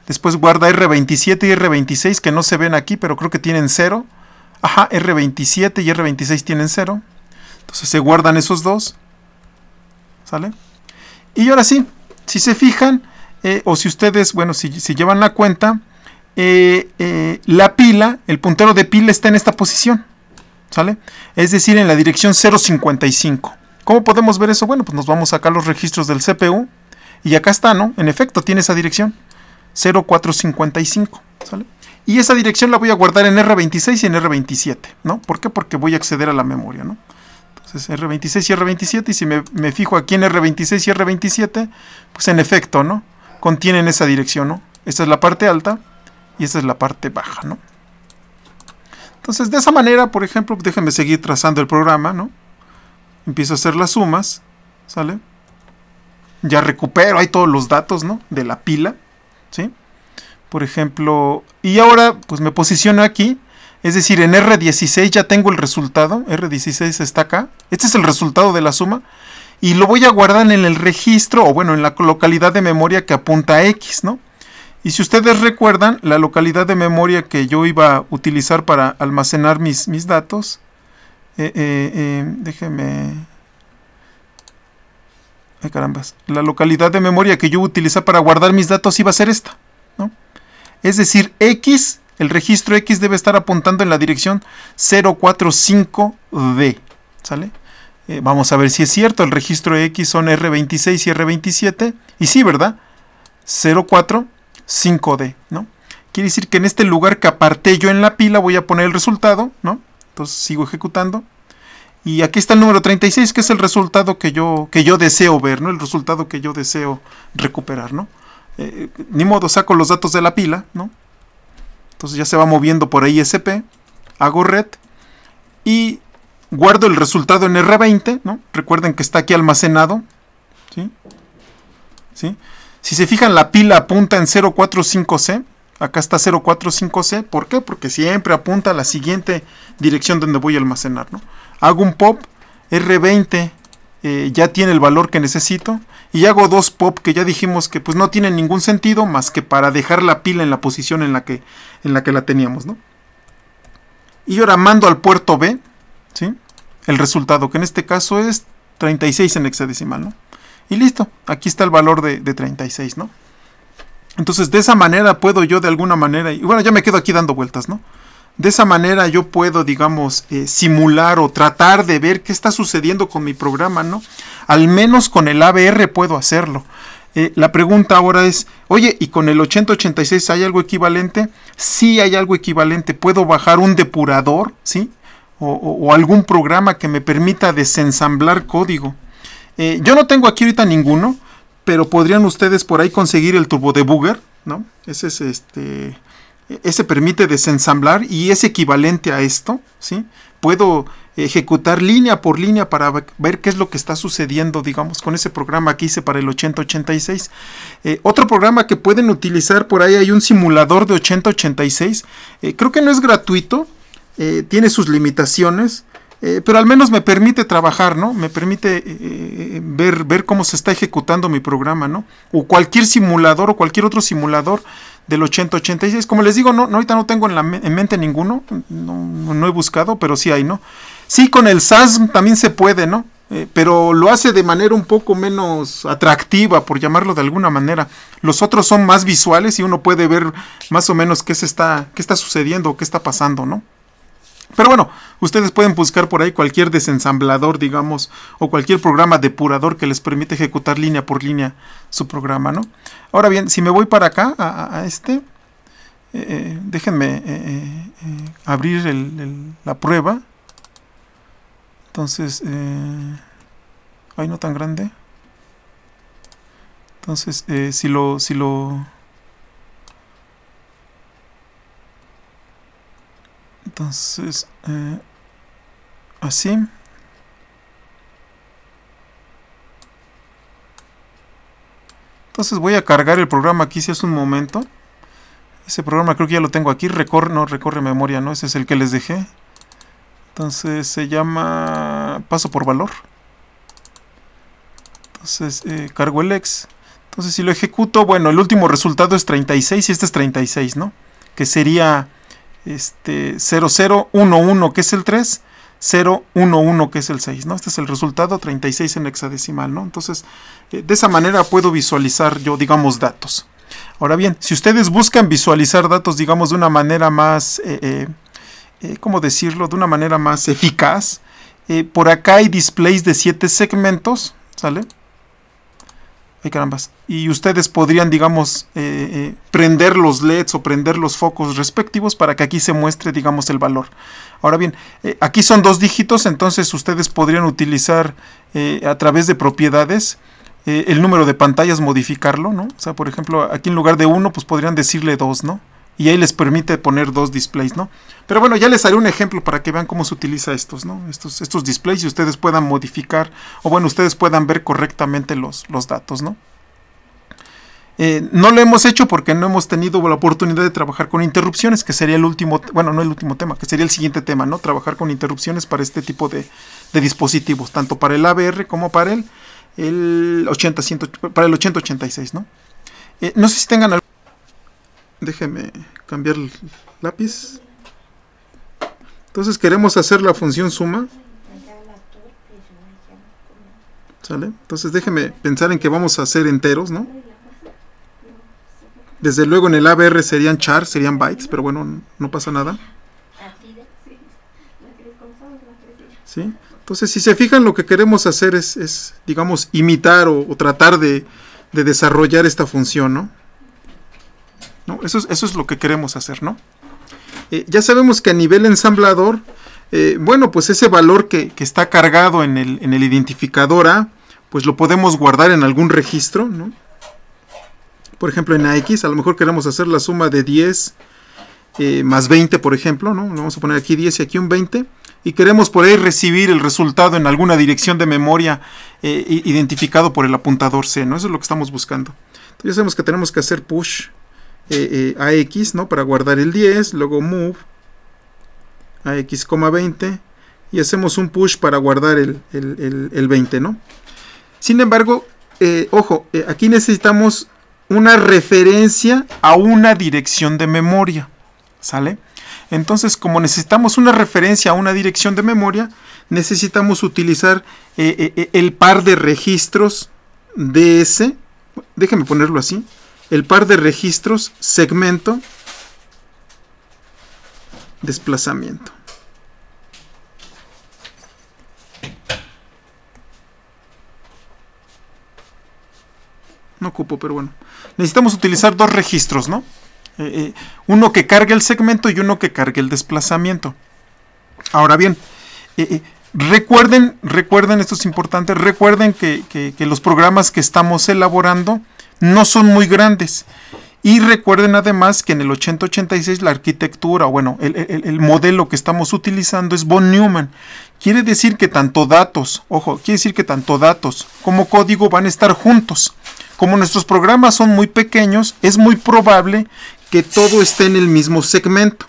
Después guarda R27 y R26, que no se ven aquí, pero creo que tienen 0. Ajá, R27 y R26 tienen 0. Entonces se guardan esos dos, ¿sale? Y ahora sí, si se fijan, o si ustedes, bueno, si llevan la cuenta, la pila, el puntero de pila está en esta posición, ¿sale? Es decir, en la dirección 055. ¿Cómo podemos ver eso? Bueno, pues nos vamos acá a los registros del CPU y acá está, ¿no? En efecto, tiene esa dirección, 0455, ¿sale? Y esa dirección la voy a guardar en R26 y en R27, ¿no? ¿Por qué? Porque voy a acceder a la memoria, ¿no? Entonces R26 y R27, y si me fijo aquí en R26 y R27, pues en efecto, ¿no? Contienen esa dirección, ¿no? Esta es la parte alta y esta es la parte baja, ¿no? Entonces, de esa manera, por ejemplo, déjenme seguir trazando el programa, ¿no? Empiezo a hacer las sumas, ¿sale? Ya recupero ahí todos los datos, ¿no? De la pila, ¿sí? Por ejemplo, y ahora pues me posiciono aquí. Es decir, en R16 ya tengo el resultado. R16 está acá. Este es el resultado de la suma. Y lo voy a guardar en el registro, o bueno, en la localidad de memoria que apunta a X, ¿no? Y si ustedes recuerdan, la localidad de memoria que yo iba a utilizar para almacenar mis datos, déjenme... Ay, carambas. La localidad de memoria que yo iba a utilizar para guardar mis datos iba a ser esta, ¿no? Es decir, X, el registro X debe estar apuntando en la dirección 045D, ¿sale? Vamos a ver si es cierto, el registro X son R26 y R27, y sí, ¿verdad? 045D, ¿no? Quiere decir que en este lugar que aparté yo en la pila voy a poner el resultado, ¿no? Entonces sigo ejecutando. Y aquí está el número 36, que es el resultado que yo deseo ver, ¿no? El resultado que yo deseo recuperar, ¿no? Ni modo, saco los datos de la pila, ¿no? Entonces ya se va moviendo por ahí ISP, hago red y guardo el resultado en R20, ¿no? Recuerden que está aquí almacenado, ¿sí? ¿Sí? Si se fijan, la pila apunta en 045C. Acá está 045C. ¿Por qué? Porque siempre apunta a la siguiente dirección donde voy a almacenar, ¿no? Hago un pop, R20 ya tiene el valor que necesito. Y hago dos pop que ya dijimos que pues no tienen ningún sentido más que para dejar la pila en la posición en la que la teníamos, ¿no? Y ahora mando al puerto B, ¿sí? El resultado, que en este caso es 36 en hexadecimal, ¿no? Y listo, aquí está el valor de 36, ¿no? Entonces de esa manera puedo yo de alguna manera, y bueno, ya me quedo aquí dando vueltas, ¿no? De esa manera yo puedo, digamos, simular o tratar de ver qué está sucediendo con mi programa, ¿no? Al menos con el AVR puedo hacerlo. La pregunta ahora es, oye, ¿y con el 8086 hay algo equivalente? Sí hay algo equivalente. ¿Puedo bajar un depurador, sí? O algún programa que me permita desensamblar código. Yo no tengo aquí ahorita ninguno, pero podrían ustedes por ahí conseguir el Turbo Debugger, ¿no? Ese permite desensamblar y es equivalente a esto, ¿sí? Puedo ejecutar línea por línea para ver qué es lo que está sucediendo, digamos, con ese programa que hice para el 8086. Otro programa que pueden utilizar por ahí, hay un simulador de 8086. Creo que no es gratuito, tiene sus limitaciones, pero al menos me permite trabajar, ¿no? Me permite ver cómo se está ejecutando mi programa, ¿no? O cualquier simulador o cualquier otro simulador del 8086. Como les digo, ahorita no tengo en mente ninguno, no he buscado, pero sí hay, ¿no? Sí, con el SASM también se puede, ¿no? Pero lo hace de manera un poco menos atractiva, por llamarlo de alguna manera. Los otros son más visuales y uno puede ver más o menos qué está sucediendo, qué está pasando, ¿no? Pero bueno, ustedes pueden buscar por ahí cualquier desensamblador, digamos, o cualquier programa depurador que les permite ejecutar línea por línea su programa, ¿no? Ahora bien, si me voy para acá, déjenme abrir la prueba. Entonces, ay, no tan grande. Entonces, si lo entonces, así. Entonces voy a cargar el programa aquí si hace un momento. Ese programa creo que ya lo tengo aquí. Recorre memoria, ¿no? Ese es el que les dejé. Entonces se llama paso por valor. Entonces cargo el ex. Entonces si lo ejecuto, bueno, el último resultado es 36 y este es 36, ¿no? Que sería 0011 que es el 3, 011 que es el 6, ¿no? Este es el resultado, 36 en hexadecimal, ¿no? Entonces, de esa manera puedo visualizar yo, digamos, datos. Ahora bien, si ustedes buscan visualizar datos, digamos, de una manera más, ¿cómo decirlo? De una manera más eficaz, por acá hay displays de 7 segmentos, ¿sale? Ay, carambas. Y ustedes podrían, digamos, prender los LEDs o prender los focos respectivos para que aquí se muestre, digamos, el valor. Ahora bien, aquí son 2 dígitos, entonces ustedes podrían utilizar a través de propiedades el número de pantallas, modificarlo, ¿no? O sea, por ejemplo, aquí en lugar de 1, pues podrían decirle 2, ¿no? Y ahí les permite poner 2 displays, ¿no? Pero bueno, ya les haré un ejemplo para que vean cómo se utiliza estos, ¿no? Estos displays y ustedes puedan modificar, o bueno, ustedes puedan ver correctamente los datos, ¿no? No lo hemos hecho porque no hemos tenido la oportunidad de trabajar con interrupciones, que sería el último, bueno, no el último tema, que sería el siguiente tema, ¿no? Trabajar con interrupciones para este tipo de dispositivos, tanto para el AVR como para el 8086, ¿no? No sé si tengan algo. Déjeme cambiar el lápiz. Entonces queremos hacer la función suma. ¿Sale? Entonces déjeme pensar en que vamos a hacer enteros, ¿no? Desde luego en el AVR serían char, serían bytes, pero bueno, no pasa nada. ¿Sí? Entonces, si se fijan, lo que queremos hacer es digamos, imitar o tratar de desarrollar esta función, ¿no? Eso es lo que queremos hacer, ¿no? Ya sabemos que a nivel ensamblador, bueno, pues ese valor que está cargado en el identificador A, pues lo podemos guardar en algún registro, ¿no? Por ejemplo, en AX, a lo mejor queremos hacer la suma de 10 más 20, por ejemplo, ¿no? Vamos a poner aquí 10 y aquí un 20, y queremos por ahí recibir el resultado en alguna dirección de memoria identificado por el apuntador C, ¿no? Eso es lo que estamos buscando. Entonces ya sabemos que tenemos que hacer push AX, ¿no? Para guardar el 10, luego move AX, 20, y hacemos un push para guardar el 20, ¿no? Sin embargo, ojo, aquí necesitamos una referencia a una dirección de memoria, ¿sale? Entonces, como necesitamos una referencia a una dirección de memoria, necesitamos utilizar el par de registros DS, déjenme ponerlo así, el par de registros segmento desplazamiento. No ocupo, pero bueno. Necesitamos utilizar dos registros, ¿no? Uno que cargue el segmento y uno que cargue el desplazamiento. Ahora bien, recuerden, esto es importante, recuerden que los programas que estamos elaborando no son muy grandes. Y recuerden además que en el 8086 la arquitectura, bueno, el modelo que estamos utilizando es von Neumann. Quiere decir que tanto datos, ojo, quiere decir que tanto datos como código van a estar juntos. Como nuestros programas son muy pequeños, es muy probable que todo esté en el mismo segmento.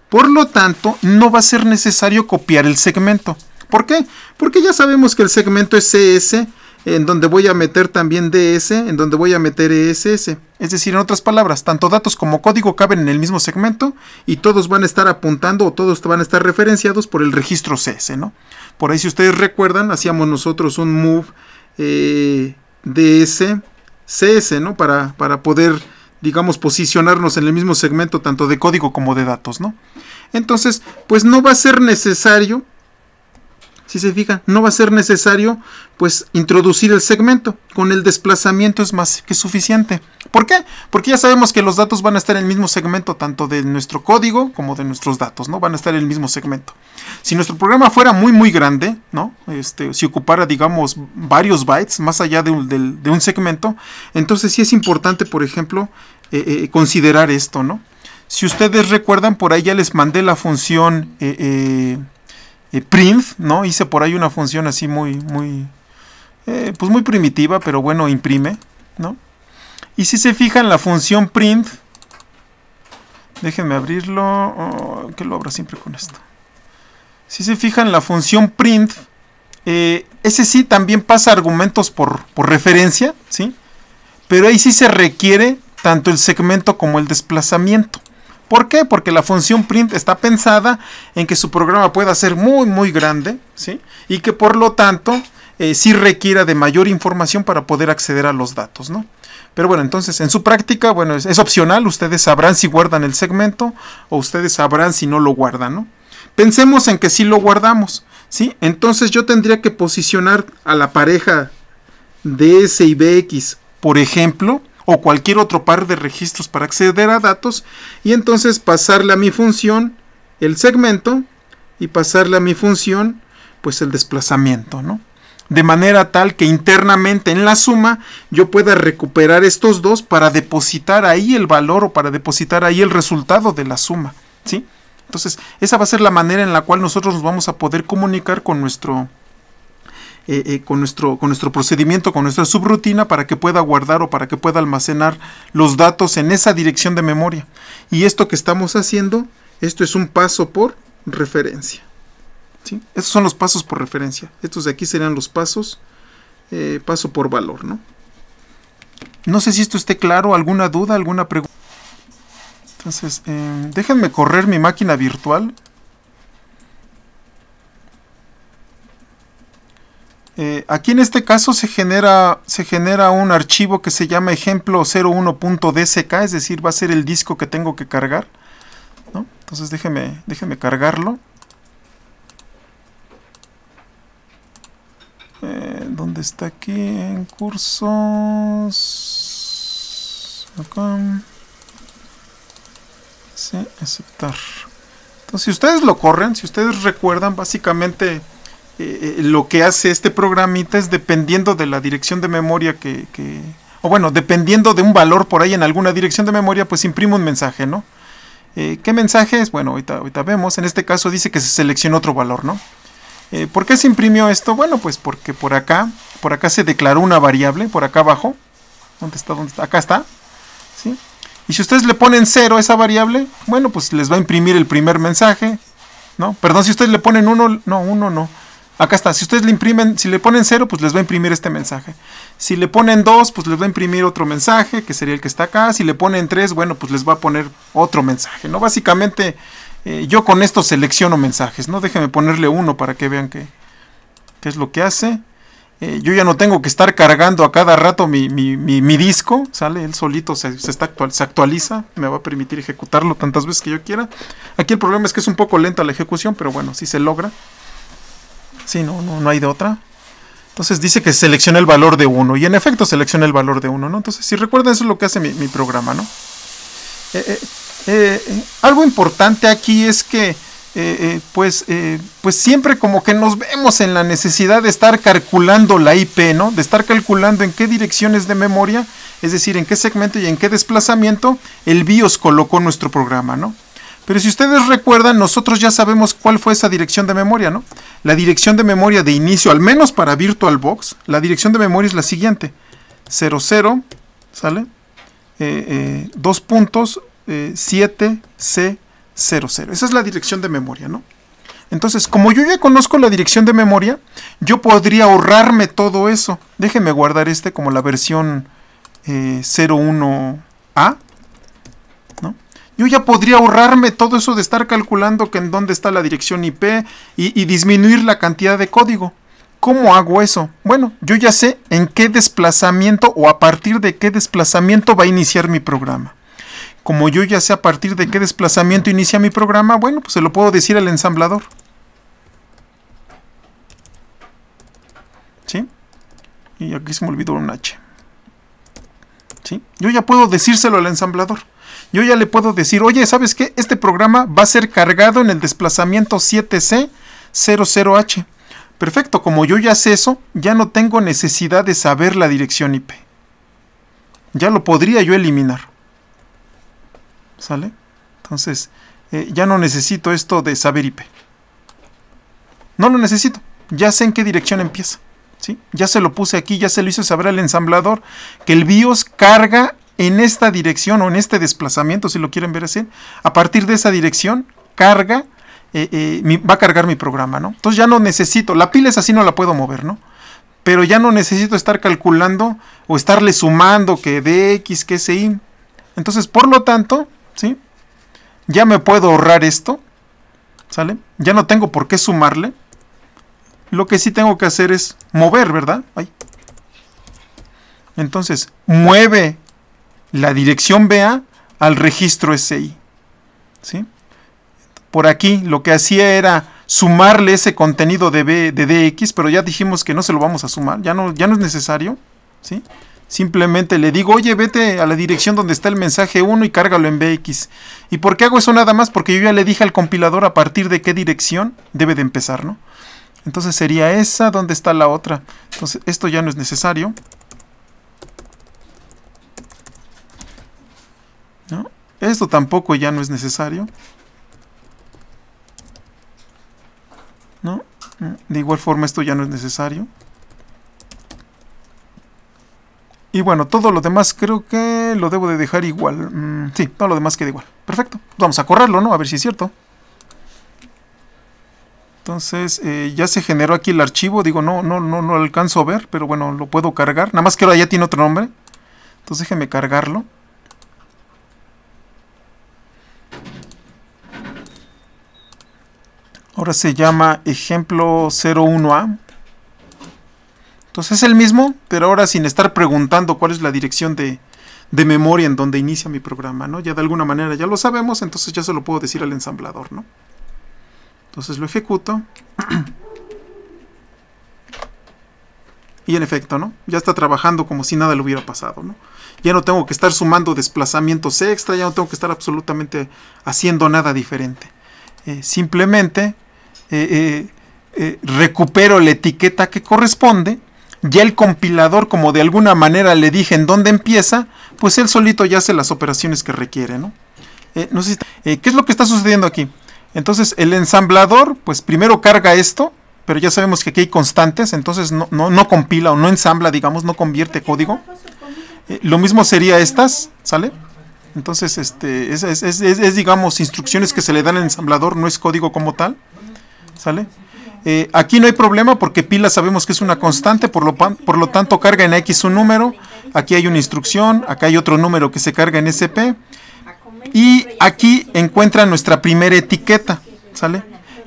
Por lo tanto, no va a ser necesario copiar el segmento. ¿Por qué? Porque ya sabemos que el segmento es CS, en donde voy a meter también DS, en donde voy a meter ESS. Es decir, en otras palabras, tanto datos como código caben en el mismo segmento y todos van a estar apuntando o todos van a estar referenciados por el registro CS, ¿no? Por ahí, si ustedes recuerdan, hacíamos nosotros un move DS CS, ¿no? Para poder, digamos, posicionarnos en el mismo segmento tanto de código como de datos, ¿no? Entonces, pues no va a ser necesario, si se fijan, no va a ser necesario pues introducir el segmento. Con el desplazamiento es más que suficiente. ¿Por qué? Porque ya sabemos que los datos van a estar en el mismo segmento, tanto de nuestro código como de nuestros datos, ¿no? Van a estar en el mismo segmento. Si nuestro programa fuera muy grande, ¿no? Si ocupara, digamos, varios bytes más allá de un segmento, entonces sí es importante, por ejemplo, considerar esto, ¿no? Si ustedes recuerdan, por ahí ya les mandé la función print, ¿no? Hice por ahí una función así pues muy primitiva, pero bueno, imprime, ¿no? Y si se fijan, la función print, déjenme abrirlo, que lo abra siempre con esto. Si se fijan, la función print, ese sí también pasa argumentos por referencia, ¿sí? Pero ahí sí se requiere tanto el segmento como el desplazamiento. ¿Por qué? Porque la función print está pensada en que su programa pueda ser muy grande, ¿sí? Y que por lo tanto sí requiera de mayor información para poder acceder a los datos, ¿no? Pero bueno, entonces en su práctica, bueno, es opcional, ustedes sabrán si guardan el segmento o ustedes sabrán si no lo guardan, ¿no? Pensemos en que sí lo guardamos, ¿sí? Entonces yo tendría que posicionar a la pareja DS y BX, por ejemplo, o cualquier otro par de registros para acceder a datos, y entonces pasarle a mi función el segmento y pasarle a mi función pues el desplazamiento, ¿no? De manera tal que internamente en la suma yo pueda recuperar estos dos para depositar ahí el valor o para depositar ahí el resultado de la suma, ¿sí? Entonces esa va a ser la manera en la cual nosotros nos vamos a poder comunicar con nuestro con nuestro procedimiento, con nuestra subrutina, para que pueda guardar o para que pueda almacenar los datos en esa dirección de memoria. Y esto que estamos haciendo, esto es un paso por referencia. ¿Sí? Estos son los pasos por referencia. Estos de aquí serían los pasos, paso por valor, ¿no? No sé si esto esté claro, alguna duda, alguna pregunta. Entonces, déjenme correr mi máquina virtual. Aquí en este caso se genera un archivo que se llama ejemplo 01.dsk, es decir, va a ser el disco que tengo que cargar, ¿no? Entonces déjeme cargarlo. ¿Dónde está aquí? En cursos. Acá. Sí, aceptar. Entonces, si ustedes lo corren, si ustedes recuerdan, básicamente lo que hace este programita es, dependiendo de la dirección de memoria o bueno, dependiendo de un valor por ahí en alguna dirección de memoria, pues imprime un mensaje, ¿no? ¿Qué mensaje es? Bueno, ahorita vemos. En este caso dice que se selecciona otro valor, ¿no? ¿Por qué se imprimió esto? Bueno, pues porque por acá se declaró una variable, por acá abajo. ¿Dónde está? Acá está. ¿Sí? Y si ustedes le ponen 0 a esa variable, bueno, pues les va a imprimir el primer mensaje, ¿no? Perdón, si ustedes le ponen 1, no, 1 no. Acá está, si ustedes si le ponen 0, pues les va a imprimir este mensaje. Si le ponen 2, pues les va a imprimir otro mensaje, que sería el que está acá. Si le ponen 3, bueno, pues les va a poner otro mensaje, ¿no? Básicamente, yo con esto selecciono mensajes, ¿no? Déjenme ponerle 1 para que vean qué es lo que hace. Yo ya no tengo que estar cargando a cada rato mi disco, ¿sale? Él solito se actualiza, me va a permitir ejecutarlo tantas veces que yo quiera. Aquí el problema es que es un poco lenta la ejecución, pero bueno, sí se logra. Sí, no hay de otra. Entonces dice que selecciona el valor de 1, y en efecto selecciona el valor de 1, ¿no? Entonces, si recuerdan, eso es lo que hace mi programa, ¿no? Algo importante aquí es que pues siempre como que nos vemos en la necesidad de estar calculando la IP, ¿no? De estar calculando en qué direcciones de memoria, es decir, en qué segmento y en qué desplazamiento el BIOS colocó nuestro programa, ¿no? Pero si ustedes recuerdan, nosotros ya sabemos cuál fue esa dirección de memoria, ¿no? La dirección de memoria de inicio, al menos para VirtualBox, la dirección de memoria es la siguiente: 00, ¿sale? 2 puntos, 7C00. Esa es la dirección de memoria, ¿no? Entonces, como yo ya conozco la dirección de memoria, yo podría ahorrarme todo eso. Déjenme guardar como la versión 01A, ¿no? Yo ya podría ahorrarme todo eso de estar calculando que en dónde está la dirección IP y disminuir la cantidad de código. ¿Cómo hago eso? Bueno, yo ya sé en qué desplazamiento o a partir de qué desplazamiento va a iniciar mi programa. Como yo ya sé a partir de qué desplazamiento inicia mi programa, bueno, pues se lo puedo decir al ensamblador. ¿Sí? Y aquí se me olvidó un H. ¿Sí? Yo ya puedo decírselo al ensamblador. Yo ya le puedo decir, oye, ¿sabes qué? Este programa va a ser cargado en el desplazamiento 7C00H. Perfecto, como yo ya sé eso, ya no tengo necesidad de saber la dirección IP. Ya lo podría yo eliminar. ¿Sale? Entonces, ya no necesito esto de saber IP. No lo necesito. Ya sé en qué dirección empieza. ¿Sí? Ya se lo puse aquí, ya se lo hice saber al ensamblador que el BIOS carga en esta dirección o en este desplazamiento, si lo quieren ver así. A partir de esa dirección, carga, va a cargar mi programa, ¿no? Entonces ya no necesito, la pila es así, no la puedo mover, ¿no? Pero ya no necesito estar calculando o estarle sumando que DX, que SI. Entonces, por lo tanto, ¿sí? Ya me puedo ahorrar esto, ¿sale? Ya no tengo por qué sumarle. Lo que sí tengo que hacer es mover, ¿verdad? Ay. Entonces, mueve la dirección BA al registro SI, ¿sí? Por aquí lo que hacía era sumarle ese contenido de DX, pero ya dijimos que no se lo vamos a sumar, ya no es necesario, ¿sí? Simplemente le digo, oye, vete a la dirección donde está el mensaje 1 y cárgalo en BX. ¿Y por qué hago eso nada más? Porque yo ya le dije al compilador a partir de qué dirección debe de empezar, ¿no? Entonces sería esa, donde está la otra. Entonces esto ya no es necesario, ¿no? Esto tampoco ya no es necesario, ¿no? De igual forma esto ya no es necesario. Y bueno, todo lo demás creo que lo debo de dejar igual. Sí, todo lo demás queda igual. Perfecto. Vamos a correrlo, ¿no? A ver si es cierto. Entonces, ya se generó aquí el archivo. Digo, no lo alcanzo a ver, pero bueno, lo puedo cargar. Nada más que ahora ya tiene otro nombre. Entonces déjenme cargarlo. Ahora se llama ejemplo 01A. Entonces es el mismo, pero ahora sin estar preguntando cuál es la dirección de memoria en donde inicia mi programa, ¿no? Ya de alguna manera ya lo sabemos, entonces ya se lo puedo decir al ensamblador, ¿no? Entonces lo ejecuto. Y en efecto, ¿no? Ya está trabajando como si nada le hubiera pasado, ¿no? Ya no tengo que estar sumando desplazamientos extra, ya no tengo que estar absolutamente haciendo nada diferente. Simplemente recupero la etiqueta que corresponde. Ya el compilador, como de alguna manera le dije en dónde empieza, pues él solito ya hace las operaciones que requiere, ¿no? No sé ¿qué es lo que está sucediendo aquí? Entonces el ensamblador, pues primero carga esto, pero ya sabemos que aquí hay constantes, entonces no compila o no ensambla, digamos, no convierte código. Lo mismo sería estas, ¿sale? Entonces, es digamos, instrucciones que se le dan al ensamblador, no es código como tal, ¿sale? Aquí no hay problema porque pila sabemos que es una constante, por lo tanto carga en X un número, aquí hay una instrucción, acá hay otro número que se carga en SP, y aquí encuentra nuestra primera etiqueta, ¿sale?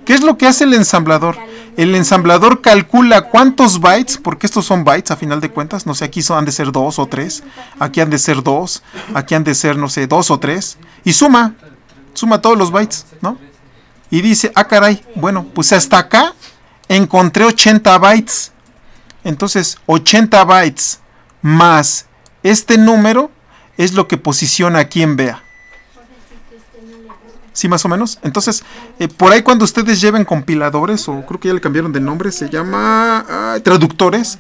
¿Qué es lo que hace el ensamblador? El ensamblador calcula cuántos bytes, porque estos son bytes a final de cuentas, no sé, aquí han de ser 2 o 3, aquí han de ser 2, aquí han de ser, no sé, 2 o 3, y suma todos los bytes, ¿no? Y dice, ah caray, bueno, pues hasta acá encontré 80 bytes, entonces 80 bytes más este número es lo que posiciona aquí en BEA. ¿Sí, más o menos? Entonces, por ahí cuando ustedes lleven compiladores, o creo que ya le cambiaron de nombre, se llama traductores,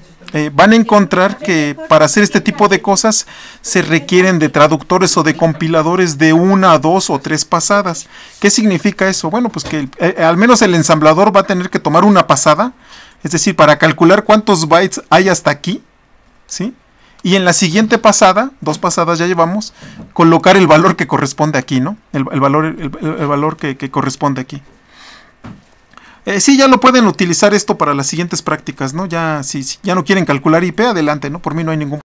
van a encontrar que para hacer este tipo de cosas se requieren de traductores o de compiladores de 1, 2 o 3 pasadas. ¿Qué significa eso? Bueno, pues que al menos el ensamblador va a tener que tomar una pasada, es decir, para calcular cuántos bytes hay hasta aquí, ¿sí? Y en la siguiente pasada, 2 pasadas ya llevamos, colocar el valor que corresponde aquí, ¿no? El valor que corresponde aquí. Sí, ya lo pueden utilizar esto para las siguientes prácticas, ¿no? Ya, si ya no quieren calcular IP, adelante, ¿no? Por mí no hay ningún